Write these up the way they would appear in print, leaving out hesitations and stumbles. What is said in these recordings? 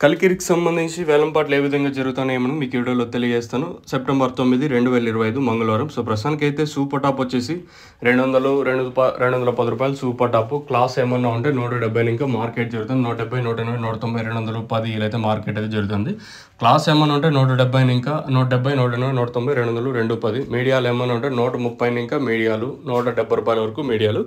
కలికిరికి సంబంధించి వేలంపాట్లు ఏ విధంగా జరుగుతున్నాయేమో మీకు వీడియోలో తెలియజేస్తాను. సెప్టెంబర్ 9, 2025 మంగళవారం. సో ప్రస్తుతానికైతే సూపర్ టాప్ వచ్చేసి 210 రూపాయలు సూపర్ టాప్. క్లాస్ ఏమన్నా ఉంటే 170 ఇంకా మార్కెట్ జరుగుతుంది. 170, 180, 190, 210 ఇలా అయితే మార్కెట్ అయితే జరుగుతుంది. క్లాస్ ఏమన్నా ఉంటే 170 ఇంకా 170, 180, 190, 200, 210. మీడియాలు ఏమన్నా ఉంటే 130 ఇంకా మీడియాలు 170 రూపాయల వరకు మీడియాలు.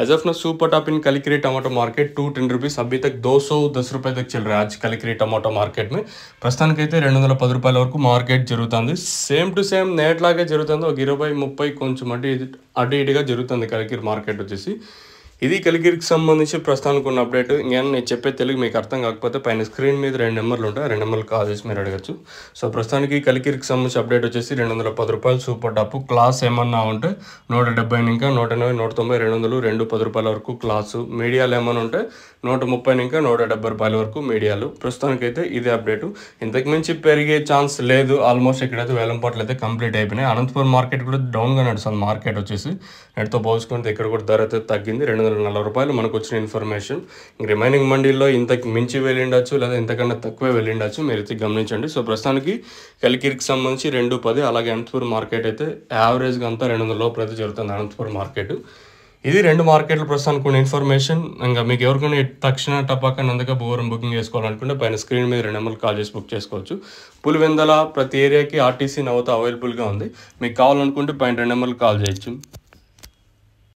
एज ऑफ ना super top in Kalikiri tomato market 210 rupees अभी तक 210 रुपये तक चल रहा है आज कलिकिरी टमाटो मार्केट में. ప్రస్తుతానికైతే 210 రూపాయల వరకు మార్కెట్ జరుగుతుంది. సేమ్ టు సేమ్ నేట్ లాగే జరుగుతుంది. ఒక 20-30 కొంచెం అటు ఇటుగా జరుగుతుంది కలికిరి మార్కెట్ వచ్చేసి. ఇది కలికిరికి సంబంధించి ప్రస్తుతానికి ఉన్న అప్డేట్. ఇంకా నేను చెప్పే తెలుగు మీకు అర్థం కాకపోతే పైన స్క్రీన్ మీద 2 నెంబర్లు ఉంటాయి. 2 నెంబర్లు కాల్ చేసి మీరు అడగచ్చు. సో ప్రస్తుతానికి కలికిరికి సంబంధించి అప్డేట్ వచ్చేసి 210 రూపాయలు సూపర్ టాప్. క్లాస్ ఏమన్నా ఉంటే 170 ఇంకా 180, 190, 200, 210 రూపాయల వరకు క్లాసు. మీడియాలు ఏమన్నా ఉంటే 130 ఇంకా 170 రూపాయల వరకు మీడియాలు. ప్రస్తుతానికైతే ఇదే అప్డేటు. ఇంతకు మించి పెరిగే ఛాన్స్ లేదు. ఆల్మోస్ట్ ఇక్కడైతే వేలంపాట్లు అయితే కంప్లీట్ అయిపోయినాయి. అనంతపురం మార్కెట్ కూడా డౌన్గా నడుస్తుంది. మార్కెట్ వచ్చేసి నెట్తో పోల్చుకుంటే ఇక్కడ కూడా ధర అయితే తగ్గింది. 240 రూపాయలు మనకు వచ్చిన ఇన్ఫర్మేషన్. రిమైనింగ్ మండీల్లో ఇంతకు మించి వెళ్ళిండొచ్చు లేదా ఇంతకన్నా తక్కువే వెళ్ళిండొచ్చు, మీరైతే గమనించండి. సో ప్రస్తుతానికి కలికిరికి సంబంధించి 210. అలాగే అనంతపురం మార్కెట్ అయితే యావరేజ్గా అంతా 200 లోపల అయితే జరుగుతుంది అనంతపురం మార్కెట్. ఇది 2 మార్కెట్లు ప్రస్తుతానికి ఉన్న ఇన్ఫర్మేషన్. ఇంకా మీకు ఎవరికైనా తక్షణ టపాకా నందుగా బోరం బుకింగ్ చేసుకోవాలనుకుంటే పైన స్క్రీన్ మీద 2 నెంబర్లు కాల్ చేసి బుక్ చేసుకోవచ్చు. పులివెందల ప్రతి ఏరియాకి ఆర్టీసీ నవత అవైలబుల్గా ఉంది. మీకు కావాలనుకుంటే పైన 2 నెంబర్లు కాల్ చేయొచ్చు.